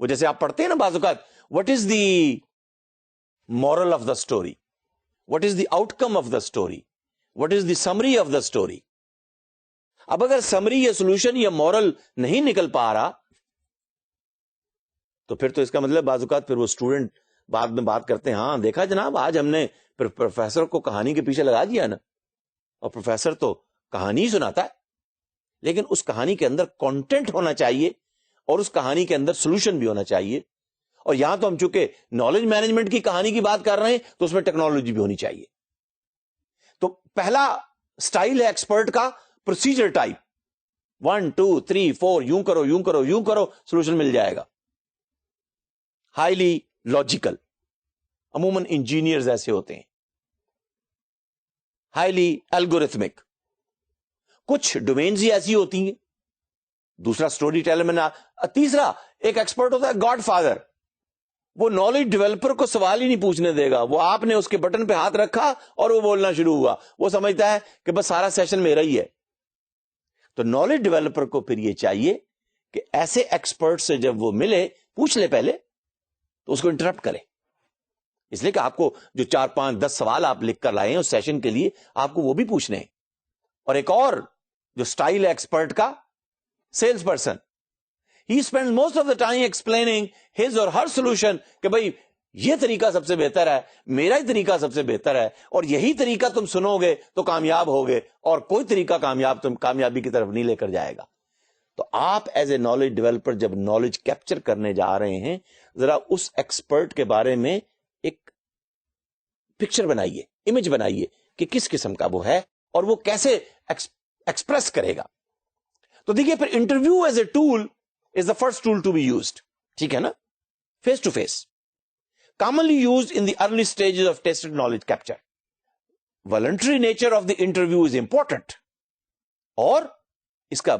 وہ جیسے آپ پڑھتے ہیں نا بعض اوقات, what is the moral of the story, what is the out come of the story, what is the summary of the story. اب اگر سمری یا سولوشن یا مورل نہیں نکل پا رہا تو پھر تو اس کا مطلب بعض اوقات پھر وہ اسٹوڈنٹ بعد میں بات کرتے ہیں, ہاں دیکھا جناب آج ہم نے پروفیسر کو کہانی کے پیچھے لگا دیا نا, اور پروفیسر تو کہانی ہی سناتا ہے, لیکن اس کہانی کے اندر کانٹینٹ ہونا چاہیے اور اس کہانی کے اندر سولوشن بھی ہونا چاہیے. اور یہاں تو ہم چونکہ نالج مینجمنٹ کی کہانی کی بات کر رہے ہیں تو اس میں ٹیکنالوجی بھی ہونی چاہیے. تو پہلا سٹائل ہے ایکسپرٹ کا پروسیجر ٹائپ, 1 2 3 4 یوں کرو یوں کرو یوں کرو, سولوشن مل جائے گا. ہائیلی لاجیکل, عموماً انجینئرز ایسے ہوتے ہیں. ہائیلی الگورتھمک, کچھ ڈومینز ہی ایسی ہوتی ہیں. دوسرا سٹوری ٹیلر میں تیسرا ایک ایکسپرٹ ہوتا ہے گاڈ فادر, وہ نالج ڈیولپر کو سوال ہی نہیں پوچھنے دے گا, وہ آپ نے اس کے بٹن پہ ہاتھ رکھا اور وہ بولنا شروع ہوا, وہ سمجھتا ہے کہ بس سارا سیشن میرا ہی ہے. تو نالج ڈیولپر کو پھر یہ چاہیے کہ ایسے ایکسپرٹ سے جب وہ ملے پوچھ لے پہلے, تو اس کو انٹرپٹ کرے, اس لیے کہ آپ کو جو 4 5 10 سوال آپ لکھ کر لائے ہیں اس سیشن کے لیے آپ کو وہ بھی پوچھنے ہیں. اور ایک اور جو سٹائل ہے ایکسپرٹ کا, sales person, he spends most of the time explaining his or her solution کہ بھئی یہ طریقہ سب سے بہتر ہے, میرا ہی طریقہ سب سے بہتر ہے, اور یہی طریقہ تم سنو گے تو کامیاب ہوگے, اور کوئی طریقہ تم کامیابی کی طرف نہیں لے کر جائے گا. تو آپ ایز اے نالج ڈیولپر جب نالج کیپچر کرنے جا رہے ہیں, ذرا اس ایکسپرٹ کے بارے میں ایک پکچر بنائیے, امیج بنائیے کہ کس قسم کا وہ ہے اور وہ کیسے ایکسپریس کرے گا. تو دیکھیے پھر interview as a tool is the first tool to be used. ٹھیک ہے نا, face to face, commonly used in the early stages of tested knowledge capture. Voluntary nature of the interview is important. اور اس کا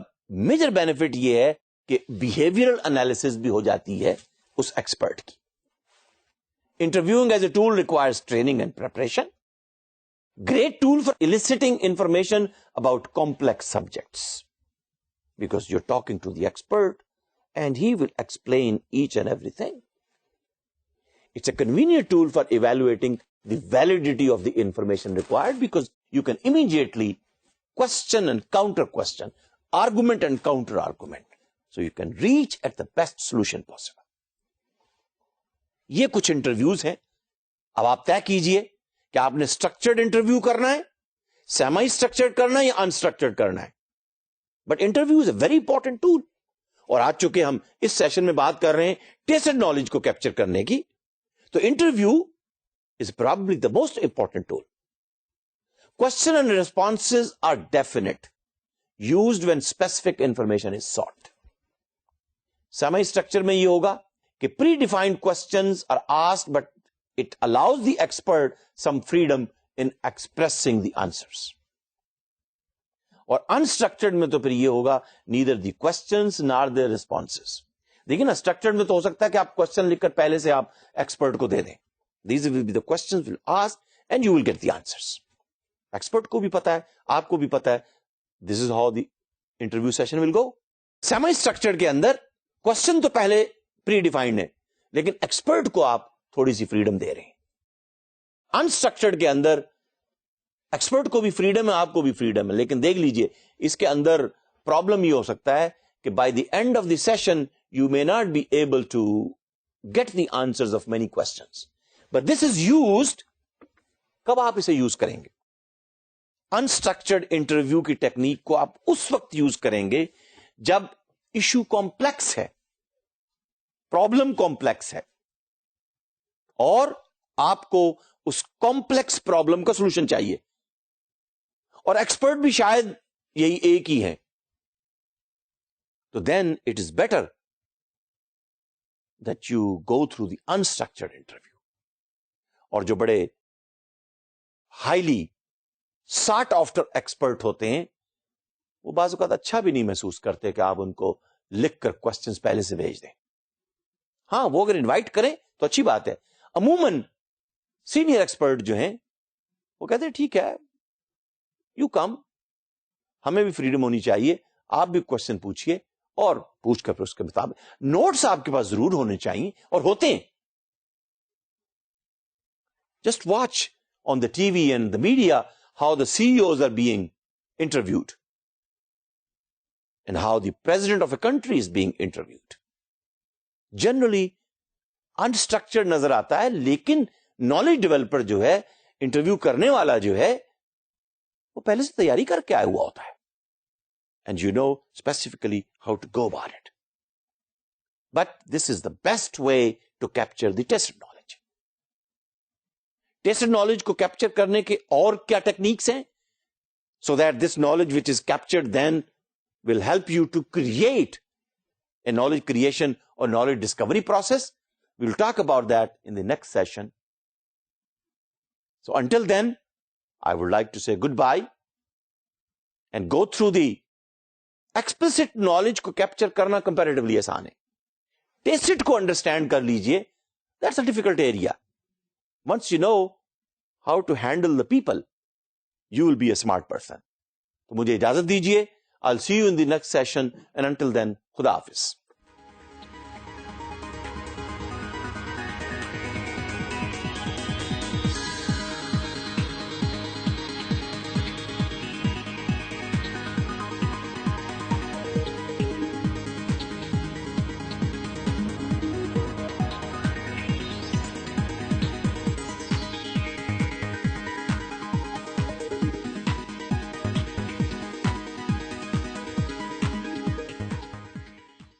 major benefit یہ ہے کہ behavioral analysis بھی ہو جاتی ہے اس ایکسپرٹ کی. Interviewing as a tool requires training and preparation. Great tool for eliciting information about complex subjects. Because you're talking to the expert and he will explain each and everything. It's a convenient tool for evaluating the validity of the information required because you can immediately question and counter question, argument and counter argument. So you can reach at the best solution possible. یہ کچھ interviews ہیں. اب آپ طے کیجئے کہ آپ نے اسٹرکچرڈ انٹرویو کرنا ہے, سیمی اسٹرکچرڈ کرنا ہے یا انسٹرکچرڈ کرنا ہے. But interview is a very important tool. اور آج چونکہ ہم اس سیشن میں بات کر رہے ہیں ٹیسٹڈ نالج کو کیپچر کرنے کی, تو interview is probably the most important tool. Question and responses are definite, used when specific information is sought. Semi structure میں یہ ہوگا کہ predefined questions are asked but it allows the expert some freedom in expressing the answers. اور unstructured میں تو پھر یہ ہوگا نیدر دی کوشچنز نار دی ریسپانسز. دیکھیں نا, اسٹرکچرڈ میں تو ہو سکتا ہے کہ آپ کوشچن لکھ کر پہلے سے آپ ایکسپرٹ کو دے دیں, these will be the questions will ask and you will get the answers. Expert کو بھی پتا ہے, آپ کو بھی پتا ہے, this is how the interview session will go. Semi structured کے اندر کوشچن تو پہلے پری ڈیفائنڈ ہے, لیکن ایکسپرٹ کو آپ تھوڑی سی فریڈم دے رہے ہیں. انسٹرکچرڈ کے اندر ایکسپرٹ کو بھی فریڈم ہے, آپ کو بھی فریڈم ہے, لیکن دیکھ لیجئے اس کے اندر پرابلم یہ ہو سکتا ہے کہ by the end of the session you may not be able to get the answers of many questions. But this is used, کب آپ اسے یوز کریں گے؟ انسٹرکچرڈ انٹرویو کی ٹیکنیک کو آپ اس وقت یوز کریں گے جب ایشو کمپلیکس ہے, پرابلم کمپلیکس ہے, اور آپ کو اس کمپلیکس پرابلم کا سولوشن چاہیے, اور ایکسپرٹ بھی شاید یہی ایک ہی ہے. تو then it is better that you go through the unstructured interview. اور جو بڑے ہائیلی ساٹ آفٹر ایکسپرٹ ہوتے ہیں وہ بعض اوقات اچھا بھی نہیں محسوس کرتے کہ آپ ان کو لکھ کر کوشچنز پہلے سے بھیج دیں. ہاں, وہ اگر انوائٹ کریں تو اچھی بات ہے. عموماً سینئر ایکسپرٹ جو ہیں وہ کہتے ہیں ٹھیک ہے, یو کم, ہمیں بھی فریڈم ہونی چاہیے, آپ بھی کوشچن پوچھیے اور پوچھ کر پھر اس کے مطابق نوٹس آپ کے پاس ضرور ہونے چاہیے اور ہوتے ہیں. Just watch on the TV and the media how the CEOs are being interviewed and how the president of a country is being interviewed. Generally unstructured نظر آتا ہے, لیکن نالج ڈیولپر جو ہے, انٹرویو کرنے والا جو ہے, وہ پہلے سے تیاری کر کے آیا ہوا ہوتا ہے. And you know specifically how to go about it. But this is the best way to capture the tacit knowledge. Tacit knowledge کو کیپچر کرنے کے اور کیا ٹیکنیکس ہیں, so that this knowledge which is captured then will help you to create a knowledge creation اور knowledge discovery process. We will talk about that in the next session. So until then I would like to say goodbye and go through the explicit knowledge کو capture کرنا comparatively آسان ہے. Tacit کو understand کر لیجئے, that's a difficult area. Once you know how to handle the people, you will be a smart person. تو مجھے اجازت دیجئے. I'll see you in the next session and until then, خدا حافظ.